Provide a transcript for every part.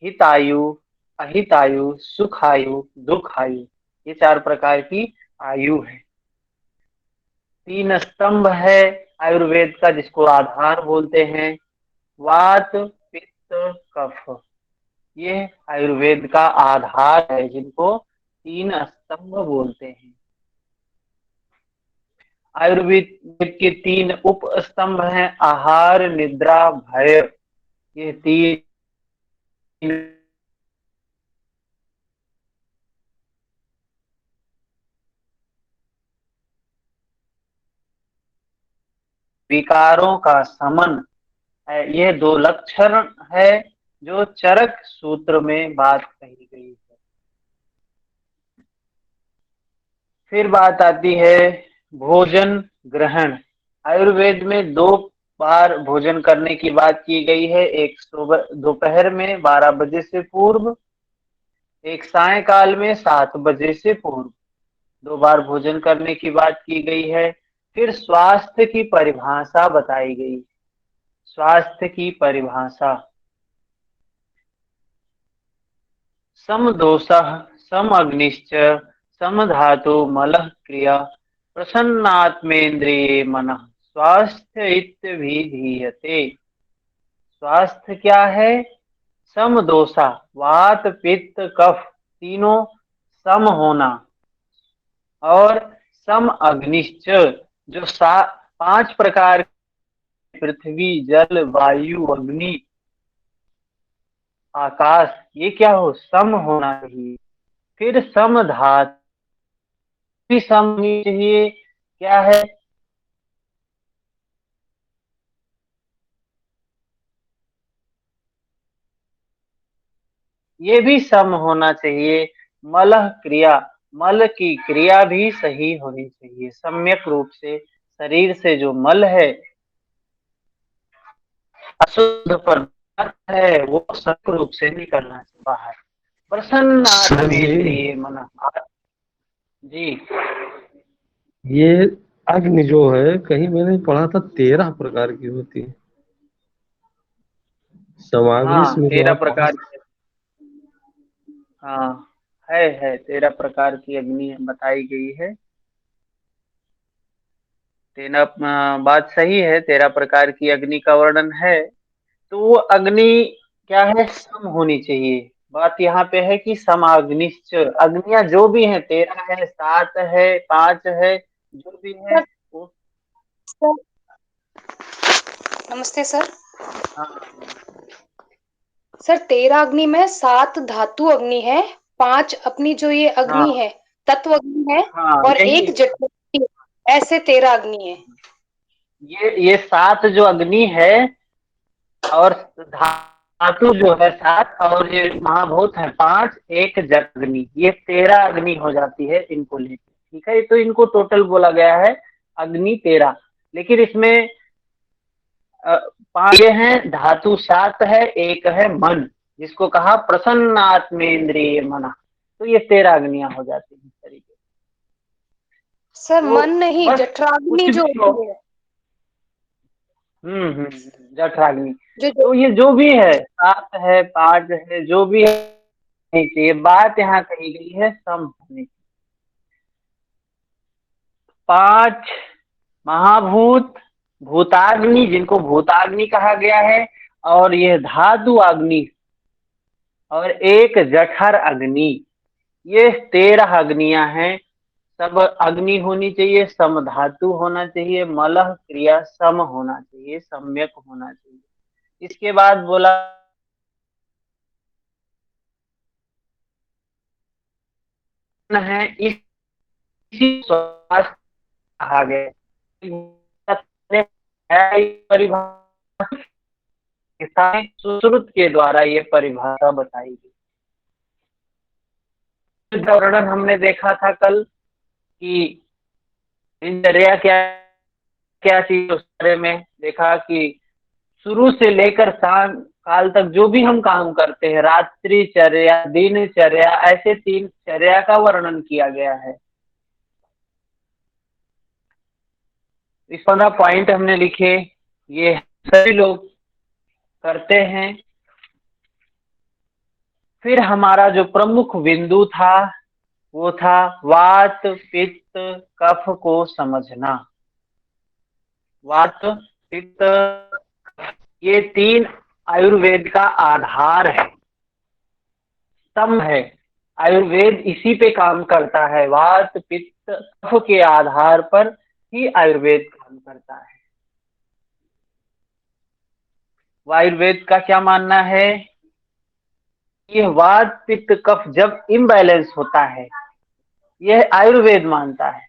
हितायु, अहितायु, सुखायु, दुखायु, ये 4 प्रकार की आयु है। 3 स्तंभ है आयुर्वेद का, जिसको आधार बोलते हैं। वात, पित्त, कफ, ये आयुर्वेद का आधार है, जिनको 3 स्तंभ बोलते हैं। आयुर्वेद के 3 उप स्तंभ हैं, आहार, निद्रा, भय। ये 3 विकारों का समन है। ये 2 लक्षण है जो चरक सूत्र में बात कही गई है। फिर बात आती है भोजन ग्रहण। आयुर्वेद में 2 बार भोजन करने की बात की गई है। एक सुबह दोपहर में 12 बजे से पूर्व, एक सायंकाल में 7 बजे से पूर्व। 2 बार भोजन करने की बात की गई है। फिर स्वास्थ्य की परिभाषा बताई गई। स्वास्थ्य की परिभाषा, समदोषः, समअग्निश्च, समधातु मलः क्रिया, प्रसन्नात्मेन्द्रिये मनः स्वास्थ्य इत्यभिधीयते। स्वास्थ्य क्या है? समदोषा, वात पित्त कफ तीनों सम होना, और सम अग्निश्च, जो 5 प्रकार, पृथ्वी, जल, वायु, अग्नि, आकाश, ये क्या हो? सम होना चाहिए। फिर सम धातु भी सम होनी चाहिए। क्या है? ये भी सम होना चाहिए। मलह क्रिया, मल की क्रिया भी सही होनी चाहिए। सम्यक रूप से शरीर से जो मल है, अशुद्ध पदार्थ है, वो सख्त रूप से निकलना चाहिए बाहर। सर ये प्रसन्नात्मेन्द्रिये मन। जी। ये अग्नि जो है, कहीं मैंने पढ़ा था 13 प्रकार की होती है। समाग्निश हाँ, में जो 13 आप पढ़ा। प्रकार की। हाँ, है 13 प्रकार की अग्नि बताई गई है। 13 बात सही है, 13 प्रकार की अग्नि का वर्णन है। तो वो अग्नि क्या है? सम होनी चाहिए। बात यहाँ पे है कि समाग्निश्च, अग्नियां जो भी हैं, 13 है, 7 है, 5 है, जो भी है सर वो। सर नमस्ते सर। हाँ सर 13 अग्नि में 7 धातु अग्नि है, 5 अपनी जो ये हाँ अग्नि है तत्व अग्नि है, हाँ, और यही। एक जठर अग्नि है। ऐसे 13 अग्नि है। ये 7 जो अग्नि है, और धातु जो है 7, और ये महाभूत है 5, एक जठ अग्नि, ये 13 अग्नि हो जाती है इनको लेकर। ठीक है, तो इनको टोटल बोला गया है अग्नि 13। लेकिन इसमें 5 ये हैं, धातु 7 है, एक है मन, जिसको कहा प्रसन्न आत्मेन्द्रिय मना। तो ये 13 अग्नियां हो जाती हैं इस तरीके से। सर तो मन नहीं, बस जठराग्नि कुछ जो भी हो। होती है, जठराग्नि। जो तो ये जो भी है, 7 है, 5 है, जो भी है, नहीं चाहिए। बात यहाँ कही गई है सम होने की। 5 महाभूत, भूताग्नि, जिनको भूताग्नि कहा गया है, और ये धातु अग्नि, और एक जठर अग्नि, ये 13 अग्नियां हैं। सब अग्नि होनी चाहिए, सम धातु होना चाहिए, मलह क्रिया सम होना चाहिए, सम्यक होना चाहिए। इसके बाद बोला है इसी स्वास्थ्य कहा गया है। परिभाषा सुश्रुत के द्वारा ये परिभाषा बताई गई। वर्णन हमने देखा था कल कि दिनचर्या क्या क्या चीज, उस बारे में देखा कि शुरू से लेकर शाम काल तक जो भी हम काम करते हैं, रात्रि चर्या, दिनचर्या, ऐसे 3 चर्या का वर्णन किया गया है। इस 15 पॉइंट हमने लिखे, ये सभी लोग करते हैं। फिर हमारा जो प्रमुख बिंदु था वो था वात पित्त कफ को समझना। वात पित्त, ये तीन आयुर्वेद का आधार है, स्तंभ है। आयुर्वेद इसी पे काम करता है, वात पित्त कफ के आधार पर ही आयुर्वेद काम करता है। आयुर्वेद का क्या मानना है? ये वात पित्त कफ जब इम्बैलेंस होता है, यह आयुर्वेद मानता है।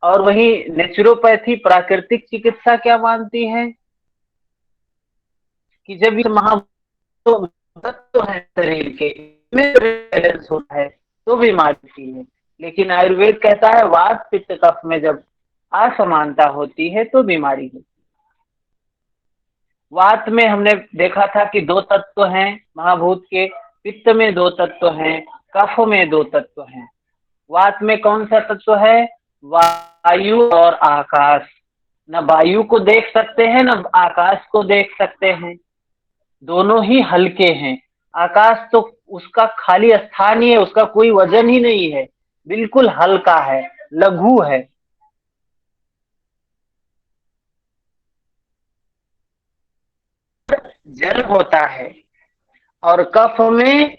और वही नेचुरोपैथी प्राकृतिक चिकित्सा क्या मानती है कि जब ये तत्व है शरीर के में बैलेंस होता है तो बीमारी होती है। लेकिन आयुर्वेद कहता है वात पित्त कफ में जब असमानता होती है तो बीमारी होती है। वात में हमने देखा था कि दो तत्व हैं महाभूत के, पित्त में दो तत्व हैं, कफ में दो तत्व हैं। वात में कौन सा तत्व है? वायु और आकाश। न वायु को देख सकते हैं न आकाश को देख सकते हैं, दोनों ही हल्के हैं। आकाश तो उसका खाली स्थान ही है, उसका कोई वजन ही नहीं है, बिल्कुल हल्का है, लघु है। जल होता है और कफ में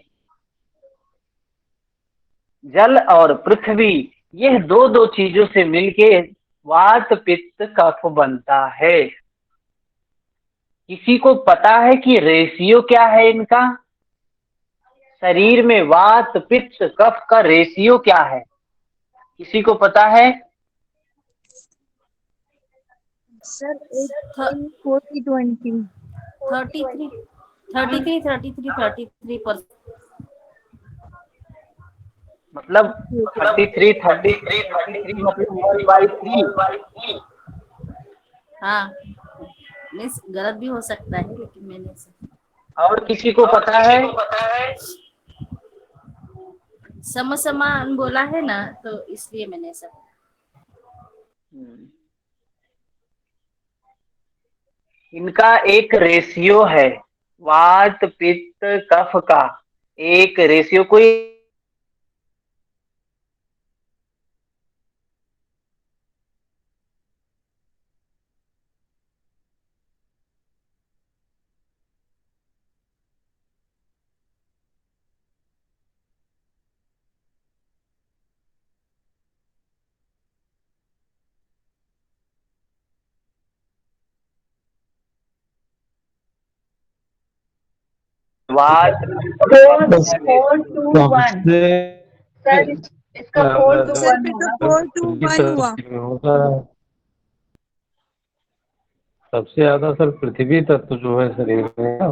जल और पृथ्वी, यह दो दो चीजों से मिलके वात पित्त कफ बनता है। किसी को पता है कि रेशियो क्या है इनका? शरीर में वात पित्त कफ का रेशियो क्या है? किसी को पता है? सर 40-20 33 मतलब 33 मतलब 1/3। हाँ, मीन्स गलत भी हो सकता है लेकिन मैंने और किसी को पता है? समान बोला है ना, तो इसलिए मैंने ऐसा। इनका एक रेशियो है, वात पित्त कफ का एक रेशियो। कोई वात 4-2-1 सर, इसका 4-2-1 होगा। 4-2-1 हुआ। होता है सबसे ज्यादा सर पृथ्वी तत्व जो है शरीर में ना,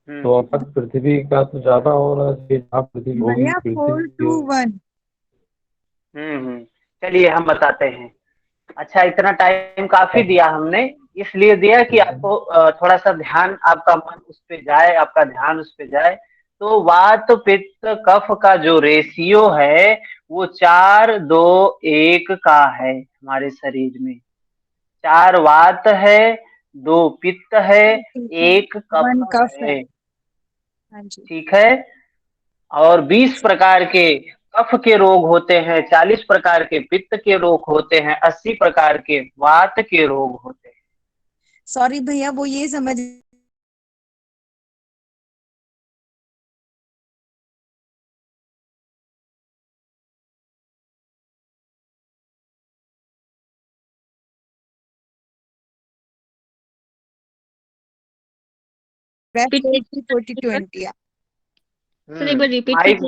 तो अब पृथ्वी का तो ज्यादा हो रहा है, जहाँ पृथ्वी होगी भैया पृथ्वी 4-2-1। चलिए हम बताते हैं। अच्छा, इतना टाइम काफी दिया हमने, इसलिए दिया कि आपको थोड़ा सा ध्यान, आपका मन उस पे जाए, आपका ध्यान उस पे जाए। तो वात पित्त कफ का जो रेशियो है वो 4-2-1 का है हमारे शरीर में। 4 वात है, 2 पित्त है, 1 1 कफ कफ है। है। हाँ जी। ठीक है। और 20 प्रकार के कफ के रोग होते हैं, 40 प्रकार के पित्त के रोग होते हैं, 80 प्रकार के वात के रोग होते हैं। सॉरी भैया, वो ये समझ रिपीट 40-20। माइक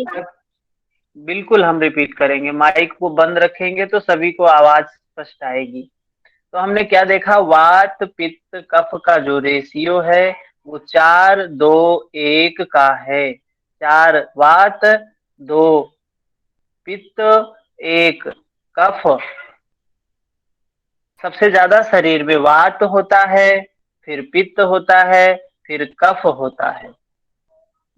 बिल्कुल हम रिपीट करेंगे, माइक को बंद रखेंगे तो सभी को आवाज स्पष्ट आएगी। तो हमने क्या देखा? वात पित्त कफ का जो रेशियो है वो 4-2-1 का है। 4 वात, 2 पित्त, 1 कफ। सबसे ज्यादा शरीर में वात होता है, फिर पित्त होता है, फिर कफ होता है।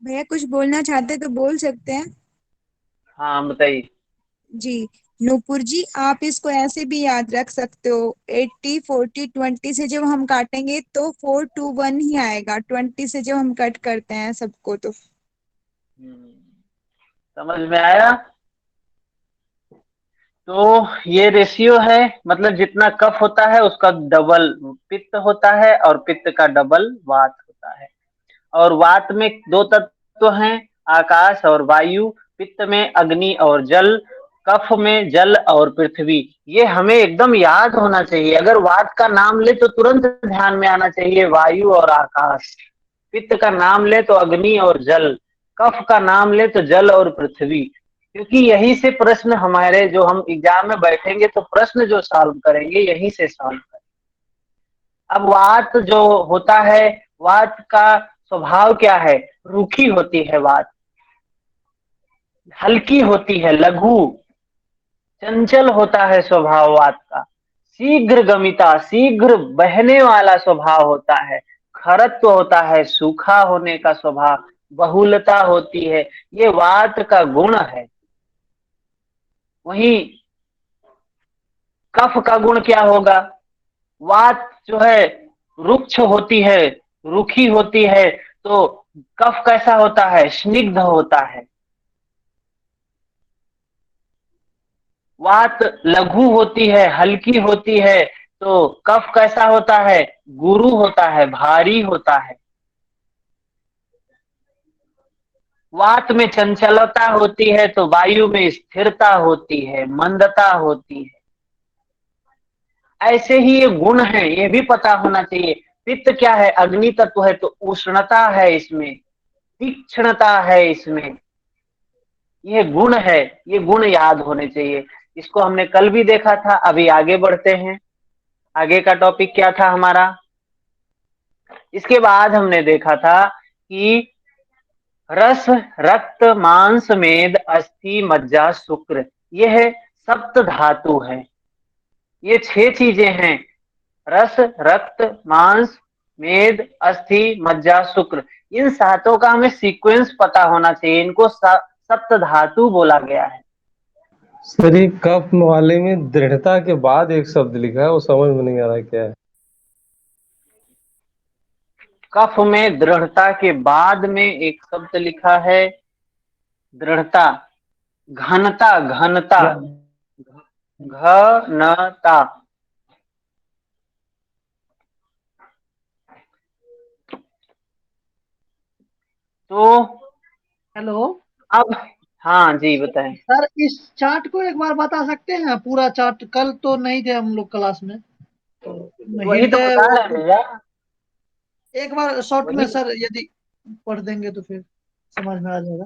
भैया कुछ बोलना चाहते तो बोल सकते हैं। हाँ बताइए। जी, नूपुर जी, आप इसको ऐसे भी याद रख सकते हो। 80-40-20 से जब हम काटेंगे तो 4-2-1 ही आएगा। 20 से जब हम कट करते हैं सबको तो समझ में आया? तो ये रेशियो है, मतलब जितना कफ होता है उसका डबल पित्त होता है और पित्त का डबल वात होता है। और वात में दो तत्व हैं, आकाश और वायु। पित्त में अग्नि और जल। कफ में जल और पृथ्वी। ये हमें एकदम याद होना चाहिए। अगर वात का नाम ले तो तुरंत ध्यान में आना चाहिए वायु और आकाश। पित्त का नाम ले तो अग्नि और जल। कफ का नाम ले तो जल और पृथ्वी। क्योंकि यही से प्रश्न हमारे, जो हम एग्जाम में बैठेंगे तो प्रश्न जो सॉल्व करेंगे यही से सॉल्व करेंगे। अब वात जो होता है, वात का स्वभाव क्या है? रूखी होती है वात, हल्की होती है, लघु, चंचल होता है स्वभाव वात का। शीघ्र गमिता, शीघ्र बहने वाला स्वभाव होता है। खरत्व होता है, सूखा होने का स्वभाव। बहुलता होती है, ये वात का गुण है। वहीं कफ का गुण क्या होगा? वात जो है रुक्ष होती है, रूखी होती है, तो कफ कैसा होता है? स्निग्ध होता है। वात लघु होती है, हल्की होती है, तो कफ कैसा होता है? गुरु होता है, भारी होता है। वात में चंचलता होती है तो वायु में स्थिरता होती है, मंदता होती है। ऐसे ही ये गुण है, ये भी पता होना चाहिए। पित्त क्या है? अग्नि तत्व है, तो उष्णता है इसमें, तीक्ष्णता है इसमें। ये गुण है, ये गुण याद होने चाहिए। इसको हमने कल भी देखा था। अभी आगे बढ़ते हैं। आगे का टॉपिक क्या था हमारा? इसके बाद हमने देखा था कि रस, रक्त, मांस, मेद, अस्थि, मज्जा, शुक्र, यह सप्त धातु है। ये 6 चीजें हैं। रस, रक्त, मांस, मेद, अस्थि, मज्जा, शुक्र। इन सातों का हमें सीक्वेंस पता होना चाहिए। इनको सप्त धातु बोला गया है। सर ये कफ वाले में दृढ़ता के बाद एक शब्द लिखा है, वो समझ में नहीं आ रहा क्या है। कफ में दृढ़ता के बाद में एक शब्द लिखा है, दृढ़ता, घनता, घनता, घनता। तो हेलो अब, हाँ जी बताएं। सर, इस चार्ट को एक बार बता सकते हैं? पूरा चार्ट कल तो नहीं थे हम लोग क्लास में, तो वही तो हृदय बता वो रहे हैं भैया। एक बार शॉर्ट में वही सर यदि पढ़ देंगे तो फिर समझ में आ जाएगा।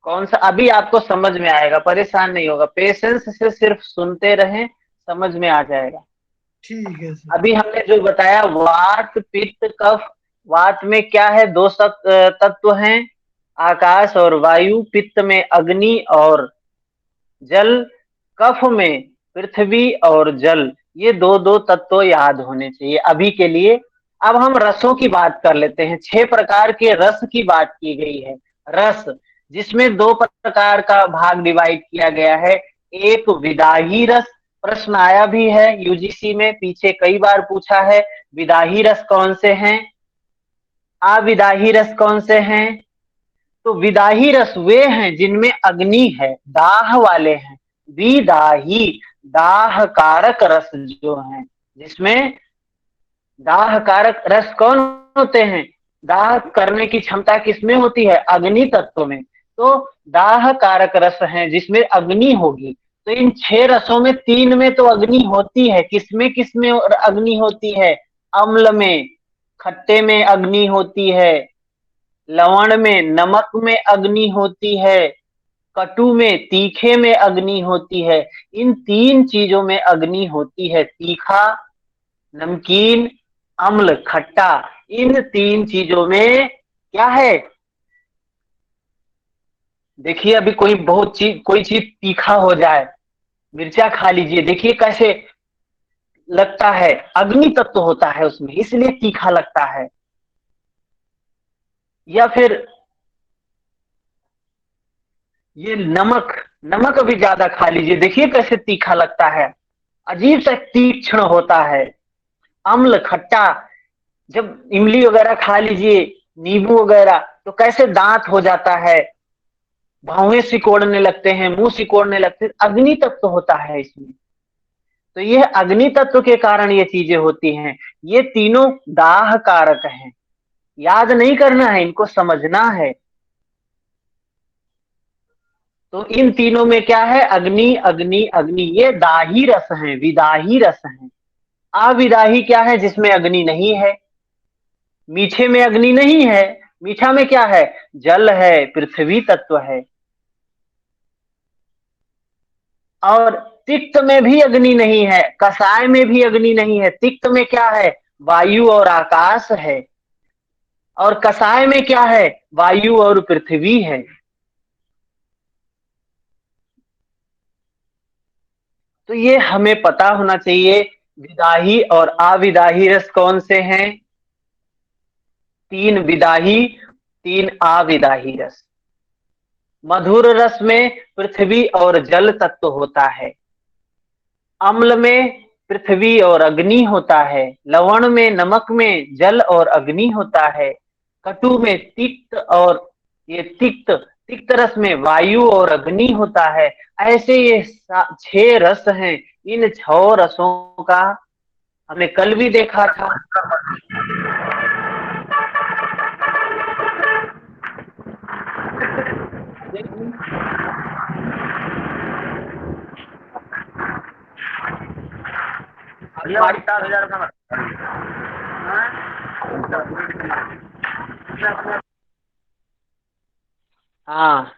कौन सा? अभी आपको समझ में आएगा, परेशान नहीं होगा। पेशेंस से सिर्फ सुनते रहें, समझ में आ जाएगा। ठीक है सर। अभी हमने जो बताया, वात, पित्त, कफ। वात में क्या है? 2 तत्व हैं, आकाश और वायु। पित्त में अग्नि और जल। कफ में पृथ्वी और जल। ये दो दो तत्व याद होने चाहिए अभी के लिए। अब हम रसों की बात कर लेते हैं। 6 प्रकार के रस की बात की गई है। रस, जिसमें 2 प्रकार का भाग डिवाइड किया गया है। एक विदाही रस, प्रश्न आया भी है यूजीसी में, पीछे कई बार पूछा है। विदाही रस कौन से हैं? अविदाही रस कौन से हैं? तो विदाही रस वे हैं जिनमें अग्नि है, दाह वाले हैं। विदाही, दाह कारक रस जो हैं, जिसमें दाह कारक रस कौन होते हैं? दाह करने की क्षमता किसमें होती है? अग्नि तत्व में। तो दाह कारक रस है जिसमें अग्नि होगी। तो इन 6 रसों में 3 में तो अग्नि होती है। किसमें किसमें अग्नि होती है? अम्ल में, खट्टे में अग्नि होती है। लवण में, नमक में अग्नि होती है। कटु में, तीखे में अग्नि होती है। इन 3 चीजों में अग्नि होती है। तीखा, नमकीन, अम्ल, खट्टा। इन 3 चीजों में क्या है? देखिए, अभी कोई चीज तीखा हो जाए, मिर्चा खा लीजिए, देखिए कैसे लगता है। अग्नि तत्व होता है उसमें, इसलिए तीखा लगता है। या फिर ये नमक, नमक अभी ज्यादा खा लीजिए, देखिए कैसे तीखा लगता है, अजीब सा तीक्ष्ण होता है। अम्ल, खट्टा, जब इमली वगैरह खा लीजिए, नींबू वगैरह, तो कैसे दांत हो जाता है, भौहें सिकोड़ने लगते हैं, मुंह सिकोड़ने लगते हैं, अग्नि तत्व होता है इसमें। तो यह अग्नि तत्व के कारण ये चीजें होती हैं। ये तीनों दाह कारक हैं, याद नहीं करना है, इनको समझना है। तो इन तीनों में क्या है, अग्नि अग्नि अग्नि, ये दाही रस हैं, विदाही रस हैं। अविदाही क्या है, जिसमें अग्नि नहीं है। मीठे में अग्नि नहीं है, मीठा में क्या है, जल है, पृथ्वी तत्व है। और तिक्त में भी अग्नि नहीं है, कसाय में भी अग्नि नहीं है। तिक्त में क्या है, वायु और आकाश है, और कसाय में क्या है, वायु और पृथ्वी है। तो ये हमें पता होना चाहिए, विदाही और अविदाही रस कौन से हैं। 3 विदाही, 3 अविदाही रस। मधुर रस में पृथ्वी और जल तत्व होता है, अम्ल में पृथ्वी और अग्नि होता है, लवण में, नमक में जल और अग्नि होता है, कटु में तिक्त और ये तिक्त तिक्त रस में वायु और अग्नि होता है। ऐसे ये 6 रस हैं। इन 6 रसों का हमने कल भी देखा था। हाँ,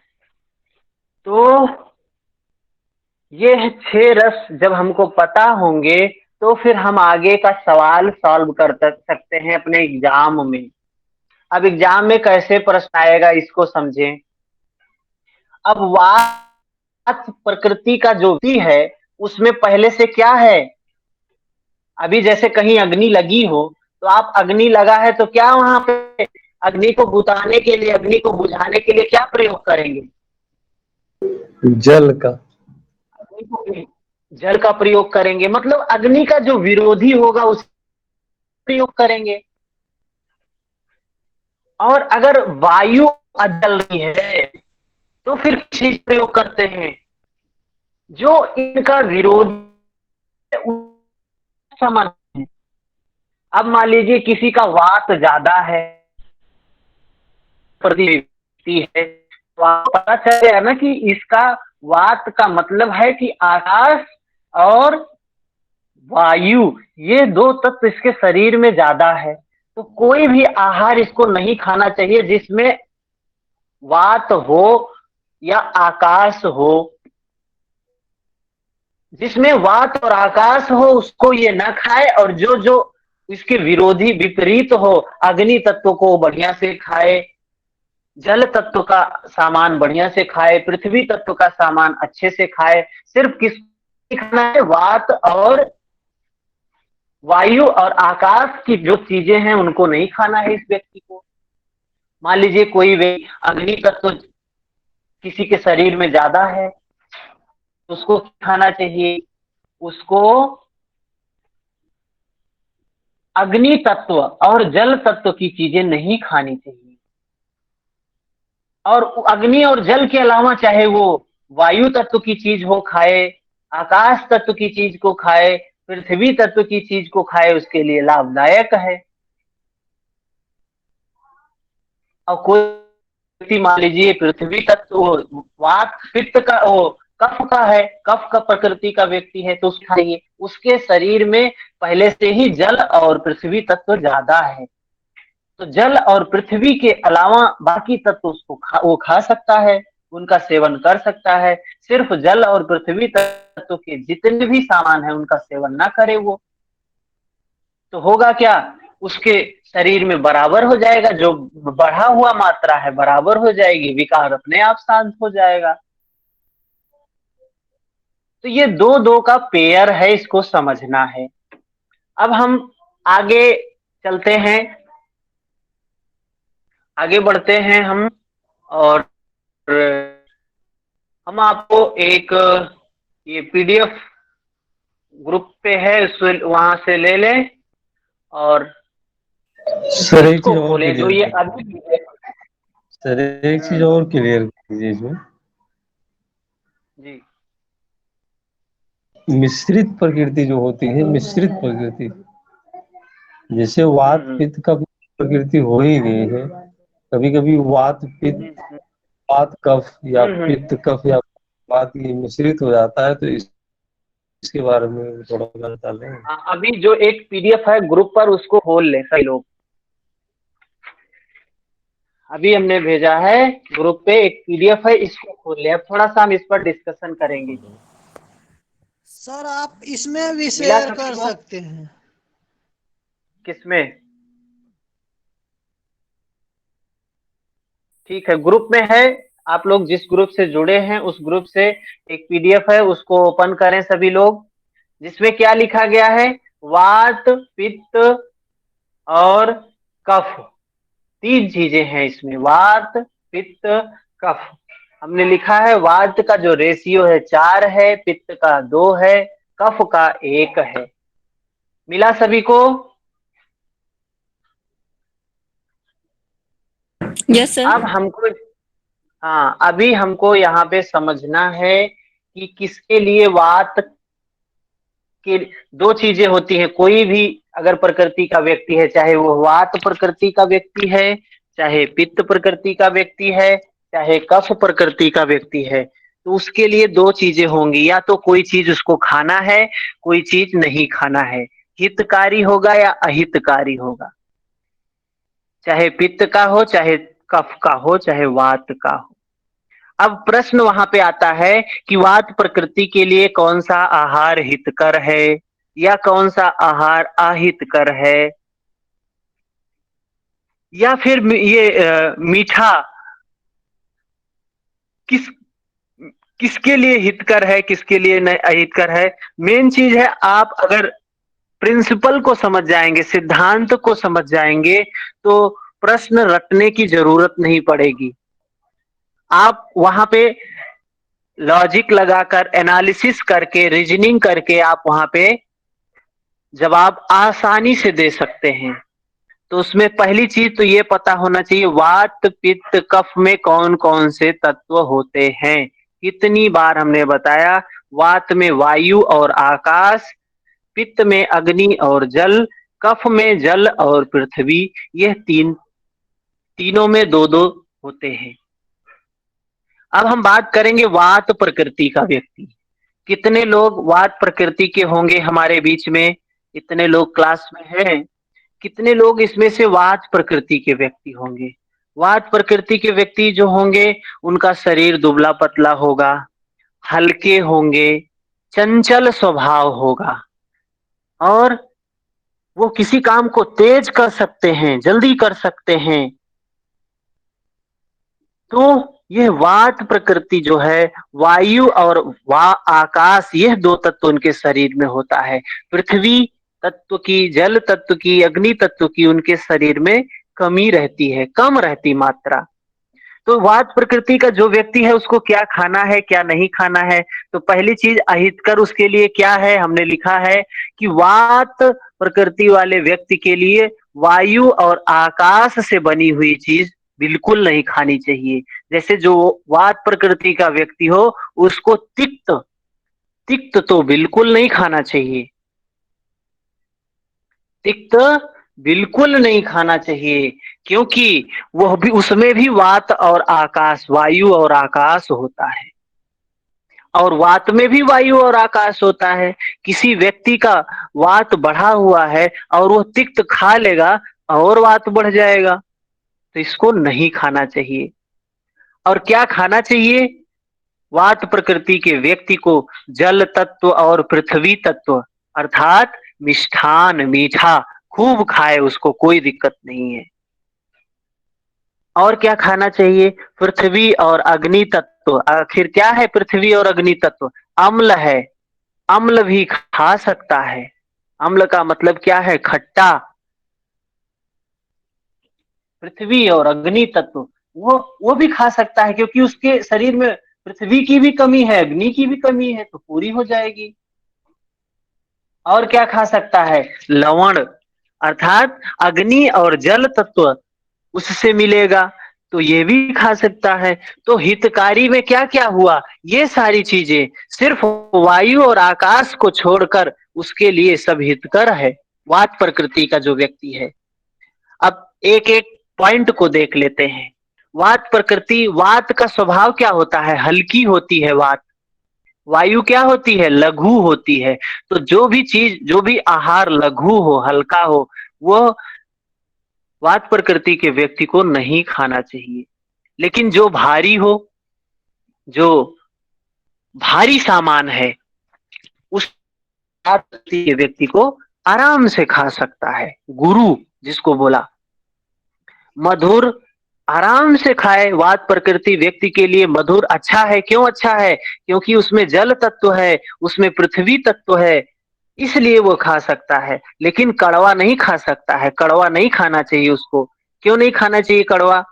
तो ये 6 रस जब हमको पता होंगे तो फिर हम आगे का सवाल सॉल्व कर सकते हैं अपने एग्जाम में। अब एग्जाम में कैसे प्रश्न आएगा इसको समझें। अब वात प्रकृति का जो भी है उसमें पहले से क्या है, अभी जैसे कहीं अग्नि लगी हो तो आप अग्नि लगा है तो क्या वहां पे अग्नि को बुझाने के लिए, अग्नि को बुझाने के लिए क्या प्रयोग करेंगे, जल का। जल का प्रयोग करेंगे। मतलब अग्नि का जो विरोधी होगा उस प्रयोग करेंगे। और अगर वायु जल रही है तो फिर किस चीज प्रयोग करते हैं, जो इनका विरोध समान है। अब मान लीजिए किसी का वात ज्यादा है, प्रति है, तो आपको पता चल गया ना कि इसका वात का मतलब है कि आकाश और वायु, ये 2 तत्व इसके शरीर में ज्यादा है। तो कोई भी आहार इसको नहीं खाना चाहिए जिसमें वात हो या आकाश हो। जिसमें वात और आकाश हो उसको ये न खाए, और जो जो इसके विरोधी विपरीत हो, अग्नि तत्व को बढ़िया से खाए, जल तत्व का सामान बढ़िया से खाए, पृथ्वी तत्व का सामान अच्छे से खाए। सिर्फ किस खाना है, वात और वायु और आकाश की जो चीजें हैं उनको नहीं खाना है इस व्यक्ति को। मान लीजिए कोई व्यक्ति अग्नि तत्व किसी के शरीर में ज्यादा है, उसको खाना चाहिए, उसको अग्नि तत्व और जल तत्व की चीजें नहीं खानी चाहिए। और अग्नि और जल के अलावा चाहे वो वायु तत्व की चीज हो खाए, आकाश तत्व की चीज को खाए, पृथ्वी तत्व की चीज को खाए, उसके लिए लाभदायक है। और कोई व्यक्ति मान लीजिए पृथ्वी तत्व वात पित्त का कफ का है, कफ का प्रकृति का व्यक्ति है, तो उसके शरीर में पहले से ही जल और पृथ्वी तत्व ज्यादा है। तो जल और पृथ्वी के अलावा बाकी तत्व उसको वो खा सकता है, उनका सेवन कर सकता है। सिर्फ जल और पृथ्वी तत्व के जितने भी सामान है उनका सेवन ना करे वो, तो होगा क्या, उसके शरीर में बराबर हो जाएगा, जो बढ़ा हुआ मात्रा है बराबर हो जाएगी, विकार अपने आप शांत हो जाएगा। तो ये 2-2 का पेयर है, इसको समझना है। अब हम आगे चलते हैं, आगे बढ़ते हैं हम, और हम आपको एक ये पीडीएफ ग्रुप पे है, वहां से ले लें और सर एक इसको चीज और खोलें जो क्लियर ये कर अभी। सर एक चीज और क्लियर कीजिए इसमें। जी मिश्रित प्रकृति जो होती है, मिश्रित प्रकृति, जैसे वात हम्म पित्त का प्रकृति हो ही गई है, कभी कभी वात हम्म पित्त, वात कफ या हम्म। पित्त कफ या वात ये मिश्रित हो जाता है, तो इसके बारे में थोड़ा बता लें। हाँ, अभी जो एक पीडीएफ है ग्रुप पर उसको खोल ले सभी लोग। अभी हमने भेजा है ग्रुप पे एक पीडीएफ है, इसको खोल ले। अब थोड़ा सा हम इस पर डिस्कशन करेंगे। सर आप इसमें भी मिला शेयर सभी कर को? सकते हैं। किसमें? ठीक है, ग्रुप में है। आप लोग जिस ग्रुप से जुड़े हैं उस ग्रुप से एक पीडीएफ है, उसको ओपन करें सभी लोग, जिसमें क्या लिखा गया है? वात पित्त और कफ, तीन चीजें हैं इसमें, वात पित्त कफ। हमने लिखा है वात का जो रेशियो है 4 है, पित्त का 2 है, कफ का 1 है। मिला सभी को? Yes sir. अब हमको, हाँ, अभी हमको यहाँ पे समझना है कि किसके लिए वात के दो चीजें होती हैं। कोई भी अगर प्रकृति का व्यक्ति है, चाहे वो वात प्रकृति का व्यक्ति है, चाहे पित्त प्रकृति का व्यक्ति है, चाहे कफ प्रकृति का व्यक्ति है, तो उसके लिए दो चीजें होंगी। या तो कोई चीज उसको खाना है, कोई चीज नहीं खाना है। हितकारी होगा या अहितकारी होगा, चाहे पित्त का हो, चाहे कफ का हो, चाहे वात का हो। अब प्रश्न वहां पे आता है कि वात प्रकृति के लिए कौन सा आहार हितकर है या कौन सा आहार अहितकर है, या फिर ये मीठा किस किसके लिए हितकर है, किसके लिए नहीं अहितकर है। मेन चीज है, आप अगर प्रिंसिपल को समझ जाएंगे, सिद्धांत को समझ जाएंगे, तो प्रश्न रटने की जरूरत नहीं पड़ेगी। आप वहां पे लॉजिक लगाकर, एनालिसिस करके, रीजनिंग करके आप वहां पे जवाब आसानी से दे सकते हैं। तो उसमें पहली चीज तो ये पता होना चाहिए, वात पित्त कफ में कौन कौन से तत्व होते हैं। कितनी बार हमने बताया, वात में वायु और आकाश, पित्त में अग्नि और जल, कफ में जल और पृथ्वी। यह तीनों में दो दो होते हैं। अब हम बात करेंगे वात प्रकृति का व्यक्ति। कितने लोग वात प्रकृति के होंगे हमारे बीच में? इतने लोग क्लास में हैं, कितने लोग इसमें से वात प्रकृति के व्यक्ति होंगे? वात प्रकृति के व्यक्ति जो होंगे उनका शरीर दुबला पतला होगा, हल्के होंगे, चंचल स्वभाव होगा, और वो किसी काम को तेज कर सकते हैं, जल्दी कर सकते हैं। तो यह वात प्रकृति जो है, वायु और आकाश, यह दो तत्व उनके शरीर में होता है। पृथ्वी तत्व की, जल तत्व की, अग्नि तत्व की उनके शरीर में कमी रहती है, कम रहती मात्रा। तो वात प्रकृति का जो व्यक्ति है उसको क्या खाना है, क्या नहीं खाना है? तो पहली चीज अहितकर उसके लिए क्या है? हमने लिखा है कि वात प्रकृति वाले व्यक्ति के लिए वायु और आकाश से बनी हुई चीज बिल्कुल नहीं खानी चाहिए। जैसे जो वात प्रकृति का व्यक्ति हो उसको तिक्त, तिक्त तो बिल्कुल नहीं खाना चाहिए, तिक्त बिल्कुल नहीं खाना चाहिए, क्योंकि वह भी, उसमें भी वात और आकाश, वायु और आकाश होता है, और वात में भी वायु और आकाश होता है। किसी व्यक्ति का वात बढ़ा हुआ है और वह तिक्त खा लेगा और वात बढ़ जाएगा, तो इसको नहीं खाना चाहिए। और क्या खाना चाहिए? वात प्रकृति के व्यक्ति को जल तत्व और पृथ्वी तत्व, अर्थात मिष्ठान, मीठा खूब खाए, उसको कोई दिक्कत नहीं है। और क्या खाना चाहिए? पृथ्वी और अग्नि तत्व। आखिर क्या है पृथ्वी और अग्नि तत्व? अम्ल है, अम्ल भी खा सकता है। अम्ल का मतलब क्या है? खट्टा। पृथ्वी और अग्नि तत्व वो भी खा सकता है, क्योंकि उसके शरीर में पृथ्वी की भी कमी है, अग्नि की भी कमी है, तो पूरी हो जाएगी। और क्या खा सकता है? लवण, अर्थात अग्नि और जल तत्व उससे मिलेगा, तो ये भी खा सकता है। तो हितकारी में क्या क्या हुआ, ये सारी चीजें सिर्फ वायु और आकाश को छोड़कर उसके लिए सब हितकर है, वात प्रकृति का जो व्यक्ति है। अब एक एक पॉइंट को देख लेते हैं। वात प्रकृति, वात का स्वभाव क्या होता है, हल्की होती है वात। वायु क्या होती है, लघु होती है। तो जो भी चीज, जो भी आहार लघु हो, हल्का हो, वो वात प्रकृति के व्यक्ति को नहीं खाना चाहिए। लेकिन जो भारी हो, जो भारी सामान है, उस वात प्रकृति के व्यक्ति को आराम से खा सकता है। गुरु जिसको बोला, मधुर आराम से खाए। वात प्रकृति व्यक्ति के लिए मधुर अच्छा है। क्यों अच्छा है, क्योंकि उसमें जल तत्व है, उसमें पृथ्वी तत्व है, इसलिए वो खा सकता है। लेकिन कड़वा नहीं खा सकता है, कड़वा नहीं खाना चाहिए उसको। क्यों नहीं खाना चाहिए कड़वा,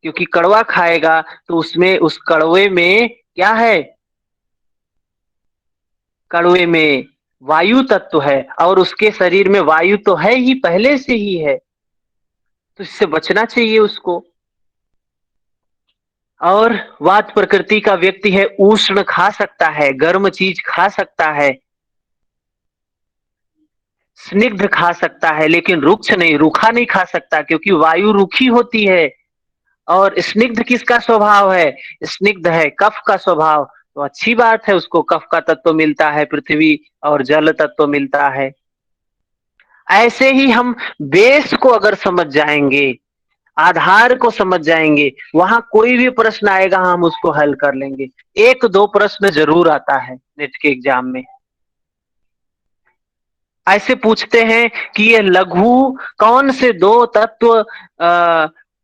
क्योंकि कड़वा खाएगा तो उसमें, उस कड़वे में क्या है, कड़वे में वायु तत्व है, और उसके शरीर में वायु तो है ही, पहले से ही है, तो इससे बचना चाहिए उसको। और वात प्रकृति का व्यक्ति है, उष्ण खा सकता है, गर्म चीज खा सकता है, स्निग्ध खा सकता है, लेकिन रुक्ष नहीं, रूखा नहीं खा सकता, क्योंकि वायु रूखी होती है। और स्निग्ध किसका स्वभाव है, स्निग्ध है कफ का स्वभाव। तो अच्छी बात है, उसको कफ का तत्व मिलता है, पृथ्वी और जल तत्व मिलता है। ऐसे ही हम बेस को अगर समझ जाएंगे, आधार को समझ जाएंगे, वहां कोई भी प्रश्न आएगा हम उसको हल कर लेंगे। एक दो प्रश्न जरूर आता है नेट के एग्जाम में, ऐसे पूछते हैं कि ये लघु कौन से दो तत्व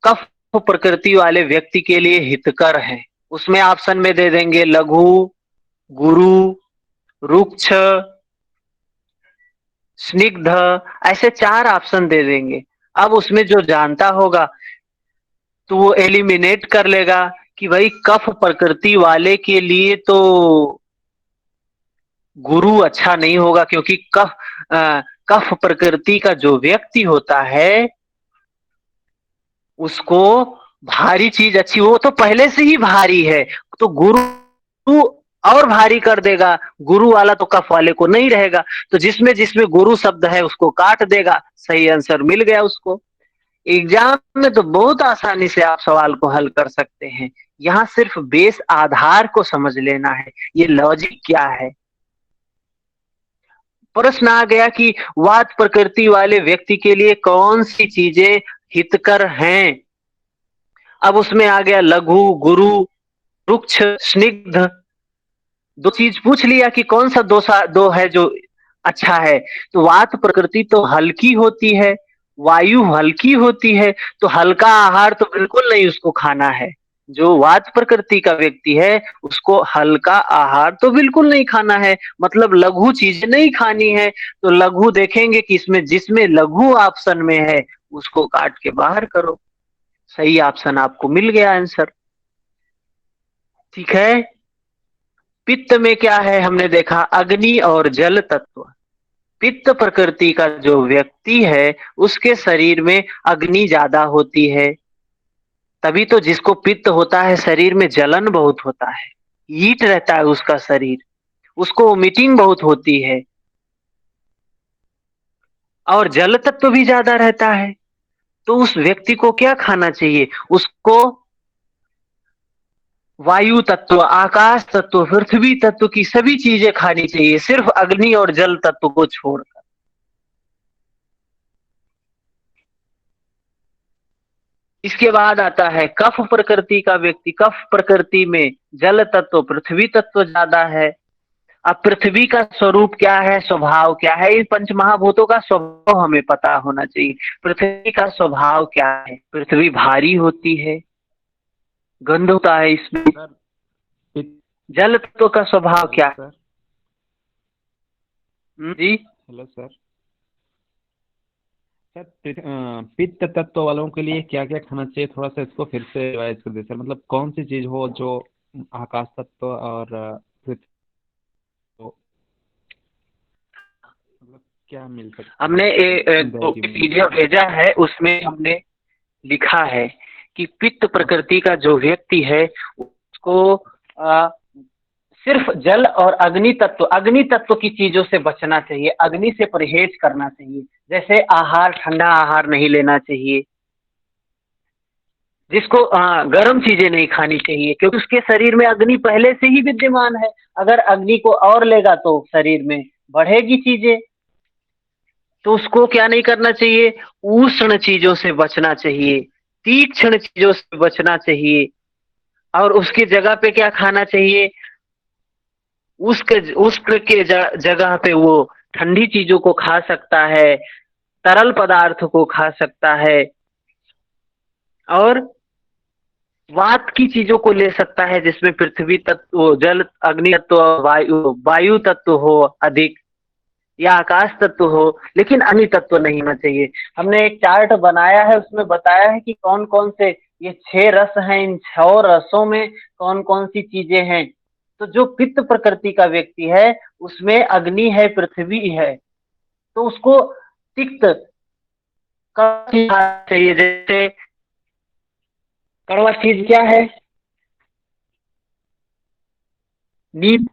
कफ प्रकृति वाले व्यक्ति के लिए हितकर है। उसमें ऑप्शन में दे देंगे लघु, गुरु, रुक्ष, स्निग्ध, ऐसे 4 ऑप्शन दे देंगे। अब उसमें जो जानता होगा तो वो एलिमिनेट कर लेगा कि भाई कफ प्रकृति वाले के लिए तो गुरु अच्छा नहीं होगा, क्योंकि कफ प्रकृति का जो व्यक्ति होता है उसको भारी चीज अच्छी, वो तो पहले से ही भारी है, तो गुरु और भारी कर देगा। गुरु वाला तो कफ वाले को नहीं रहेगा, तो जिसमें जिसमें गुरु शब्द है उसको काट देगा, सही आंसर मिल गया उसको। एग्जाम में तो बहुत आसानी से आप सवाल को हल कर सकते हैं। यहाँ सिर्फ बेस आधार को समझ लेना है, ये लॉजिक क्या है। प्रश्न आ गया कि वात प्रकृति वाले व्यक्ति के लिए कौन सी चीजें हितकर हैं। अब उसमें आ गया लघु, गुरु, रुक्ष, स्निग्ध, दो चीज पूछ लिया कि कौन सा दो है जो अच्छा है। तो वात प्रकृति तो हल्की होती है, वायु हल्की होती है, तो हल्का आहार तो बिल्कुल नहीं उसको खाना है। जो वात प्रकृति का व्यक्ति है उसको हल्का आहार तो बिल्कुल नहीं खाना है, मतलब लघु चीज नहीं खानी है। तो लघु देखेंगे कि इसमें, जिसमें लघु ऑप्शन में है उसको काट के बाहर करो, सही ऑप्शन आपको मिल गया आंसर। ठीक है। पित्त में क्या है, हमने देखा अग्नि और जल तत्व। पित्त प्रकृति का जो व्यक्ति है उसके शरीर में अग्नि ज्यादा होती है, तभी तो जिसको पित्त होता है शरीर में जलन बहुत होता है, हीट रहता है उसका शरीर, उसको वोमिटिंग बहुत होती है। और जल तत्व भी ज्यादा रहता है, तो उस व्यक्ति को क्या खाना चाहिए, उसको वायु तत्व, आकाश तत्व, पृथ्वी तत्व की सभी चीजें खानी चाहिए, सिर्फ अग्नि और जल तत्व को छोड़कर। इसके बाद आता है कफ प्रकृति का व्यक्ति। कफ प्रकृति में जल तत्व, पृथ्वी तत्व ज्यादा है। अब पृथ्वी का स्वरूप क्या है, स्वभाव क्या है, इन पंच महाभूतों का स्वभाव हमें पता होना चाहिए। पृथ्वी का स्वभाव क्या है, पृथ्वी भारी होती है, गंध होता है इसमें। जल तत्व का स्वभाव क्या है जी। Hello sir. सर पित्त तत्व वालों के लिए क्या क्या खाना चाहिए, थोड़ा सा इसको फिर से रिवाइज कर दे सर। मतलब कौन सी चीज हो जो आकाश तत्व और पृथ्वी, मतलब क्या मिल सकता हमने जो है? पीडीएफ भेजा है उसमें हमने लिखा है कि पित्त प्रकृति का जो व्यक्ति है उसको सिर्फ जल और अग्नि तत्व की चीजों से बचना चाहिए, अग्नि से परहेज करना चाहिए। जैसे आहार, ठंडा आहार नहीं लेना चाहिए, जिसको गर्म चीजें नहीं खानी चाहिए, क्योंकि उसके शरीर में अग्नि पहले से ही विद्यमान है। अगर अग्नि को और लेगा तो शरीर में बढ़ेगी चीजें। तो उसको क्या नहीं करना चाहिए, उष्ण चीजों से बचना चाहिए, तीक्ष्ण चीजों से बचना चाहिए। और उसकी जगह पे क्या खाना चाहिए, उष्ण के जगह पे वो ठंडी चीजों को खा सकता है, तरल पदार्थ को खा सकता है, और वात की चीजों को ले सकता है, जिसमें पृथ्वी तत्व, जल, अग्नि तत्व, वायु तत्व हो अधिक, या आकाश तत्व हो, लेकिन अग्नि तत्व नहीं होना चाहिए। हमने एक चार्ट बनाया है, उसमें बताया है कि कौन कौन से ये 6 रस हैं, इन 6 रसों में कौन कौन सी चीजें हैं। तो जो पित्त प्रकृति का व्यक्ति है उसमें अग्नि है, पृथ्वी है, तो उसको तिक्त खाना चाहिए। जैसे कड़वा चीज क्या है, नीम,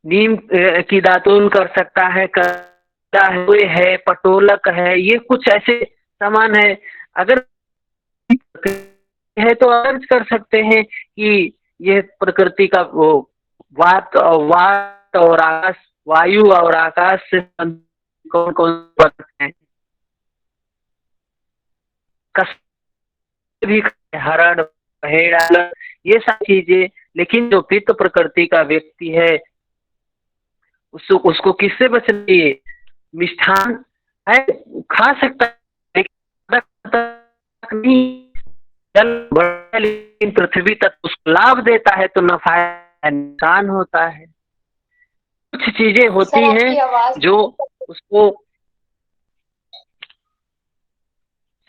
नीम की दातून कर सकता है, कड़ा है, पटोलक है, ये कुछ ऐसे सामान है। अगर है तो अर्ज कर सकते हैं कि ये प्रकृति का वो वात और आकाश, वायु और आकाश से कौन कौन है, कस भी, हरण, भेड़ा, ये सब चीजें। लेकिन जो पित्त प्रकृति का व्यक्ति है उसको किससे बचना चाहिए, मिष्ठान है खा सकता है, लेकिन नहीं, जल बढ़ता है, लेकिन पृथ्वी तक उसको लाभ देता है तो नफा नुकसान होता है। कुछ चीजें होती सर हैं आपकी आवाज जो उसको,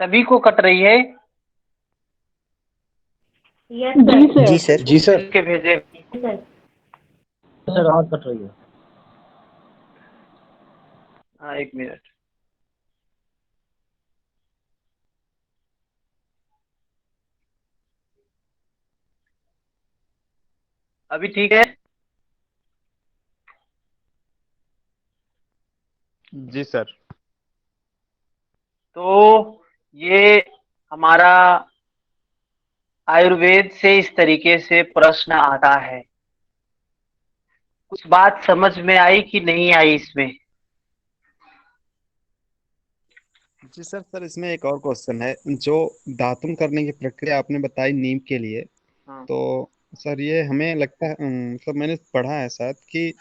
सभी को कट रही है। जी सर। जी सर। के भेजे सर आवाज कट रही है। हाँ, 1 मिनट। अभी ठीक है? जी सर। तो ये हमारा आयुर्वेद से इस तरीके से प्रश्न आता है। कुछ बात समझ में आई कि नहीं आई इसमें? जी सर। सर इसमें एक और क्वेश्चन है, जो दातुन करने की प्रक्रिया आपने बताई नीम के लिए, हाँ। तो सर ये हमें लगता है, मतलब मैंने पढ़ा है शायद कि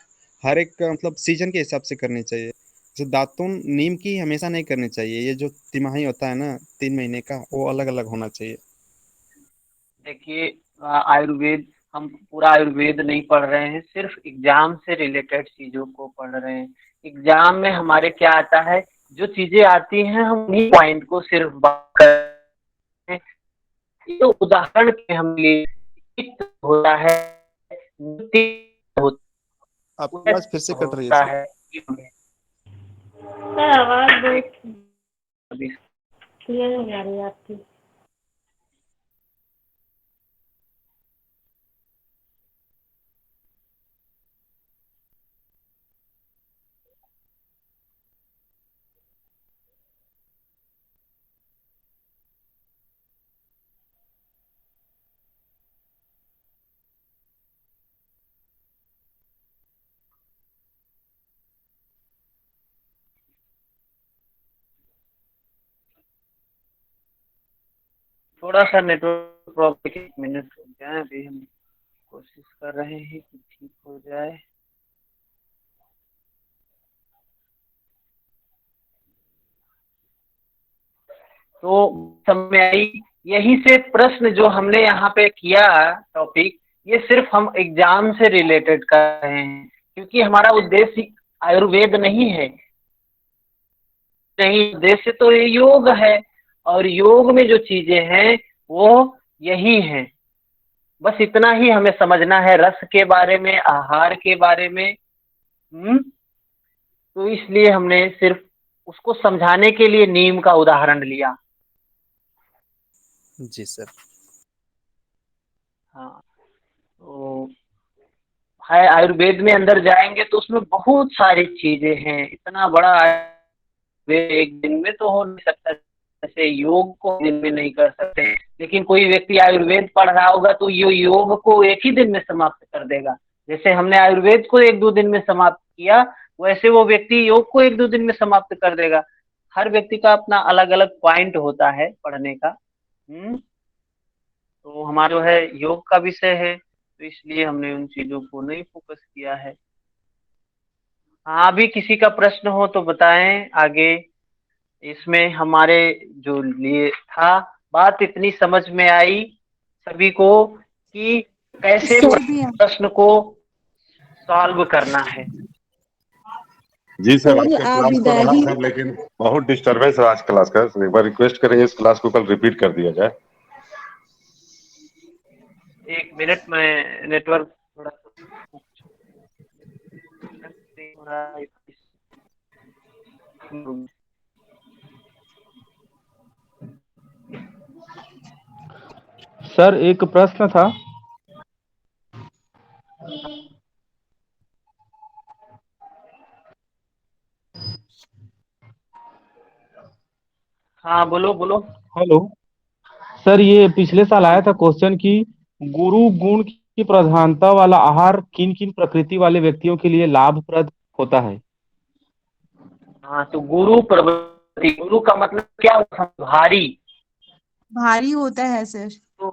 हर एक मतलब सीजन के हिसाब से करनी चाहिए। जैसे दातुन नीम की हमेशा नहीं करनी चाहिए, ये जो तिमाही होता है ना 3 महीने का, वो अलग अलग होना चाहिए। देखिए, आयुर्वेद, हम पूरा आयुर्वेद नहीं पढ़ रहे हैं, सिर्फ एग्जाम से रिलेटेड चीजों को पढ़ रहे हैं। एग्जाम में हमारे क्या आता है, जो चीजें आती हैं हम उन्हीं पॉइंट को सिर्फ बात कर रहे हैं। ये तो उदाहरण के हम लिए पित्त होता है, आपकी आवाज फिर से कट रही है होता सर। है। सर आवाज बहुत क्लियर नहीं आ रही है आपकी। थोड़ा सा नेटवर्क प्रॉब्लम, 1 मिनट रुक जाए, अभी हम कोशिश कर रहे हैं कि ठीक हो जाए। तो समझ में आई? यही से प्रश्न जो हमने यहाँ पे किया टॉपिक, ये सिर्फ हम एग्जाम से रिलेटेड कर रहे हैं, क्योंकि हमारा उद्देश्य आयुर्वेद नहीं है। नहीं, उद्देश्य तो ये योग है, और योग में जो चीजें हैं वो यही हैं। बस इतना ही हमें समझना है, रस के बारे में, आहार के बारे में। तो इसलिए हमने सिर्फ उसको समझाने के लिए नीम का उदाहरण लिया। जी सर। हाँ, तो है आयुर्वेद में अंदर जाएंगे तो उसमें बहुत सारी चीजें हैं। इतना बड़ा आयुर्वेद एक दिन में तो हो नहीं सकता, जैसे योग को दिन में नहीं कर सकते, लेकिन कोई व्यक्ति आयुर्वेद पढ़ रहा होगा तो ये योग को एक ही दिन में समाप्त कर देगा। जैसे हमने आयुर्वेद को एक दो दिन में समाप्त किया, वैसे वो व्यक्ति योग को एक दो दिन में समाप्त कर देगा। हर व्यक्ति का अपना अलग अलग पॉइंट होता है पढ़ने का। तो हमारा जो है योग का विषय है, तो इसलिए हमने उन चीजों को नहीं फोकस किया है। हाँ, अभी किसी का प्रश्न हो तो बताएं आगे। इसमें हमारे जो लिए था, बात इतनी समझ में आई सभी को कि कैसे सर भी प्रश्न को सॉल्व करना है। जी सर, आज का आप क्लास तो रहा इधर सर, लेकिन बहुत डिस्टरबेंस है आज क्लास का। एक बार रिक्वेस्ट करेंगे इस क्लास को कल रिपीट कर दिया जाए। एक मिनट में नेटवर्क थोड़ा सर एक प्रश्न था। हाँ, बोलो बोलो। हेलो सर, ये पिछले साल आया था क्वेश्चन कि गुरु गुण की प्रधानता वाला आहार किन किन प्रकृति वाले व्यक्तियों के लिए लाभप्रद होता है। हाँ, तो गुरु प्रवृत्ति, गुरु का मतलब क्या होता है? भारी। भारी होता है सर। तो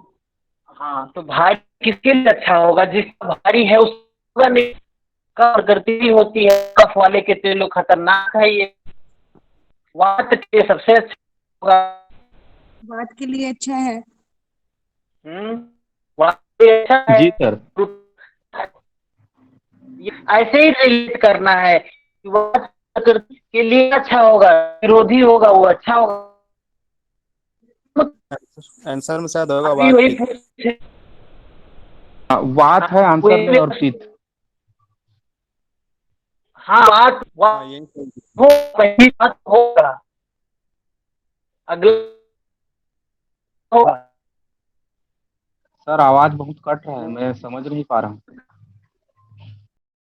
हाँ, तो भारी किसके लिए अच्छा होगा? जिसका भारी है उसका नहीं का प्रकृति होती है। कफ वाले के तेल खतरनाक है, ये वात के सबसे अच्छा होगा। बात के लिए अच्छा है। वात के अच्छा है। जी सर। ये ऐसे ही रिलेट करना है कि वात प्रकृति के लिए अच्छा होगा, विरोधी होगा वो अच्छा होगा। आंसर में शायद होगा अभी वात वही पित्त। पूछे। वात है आंसर में और पित्त। हाँ, वात हाँ, यही हो, पहली बात होगा, अगला होगा। सर आवाज बहुत कट रहा है, मैं समझ नहीं पा रहा हूँ।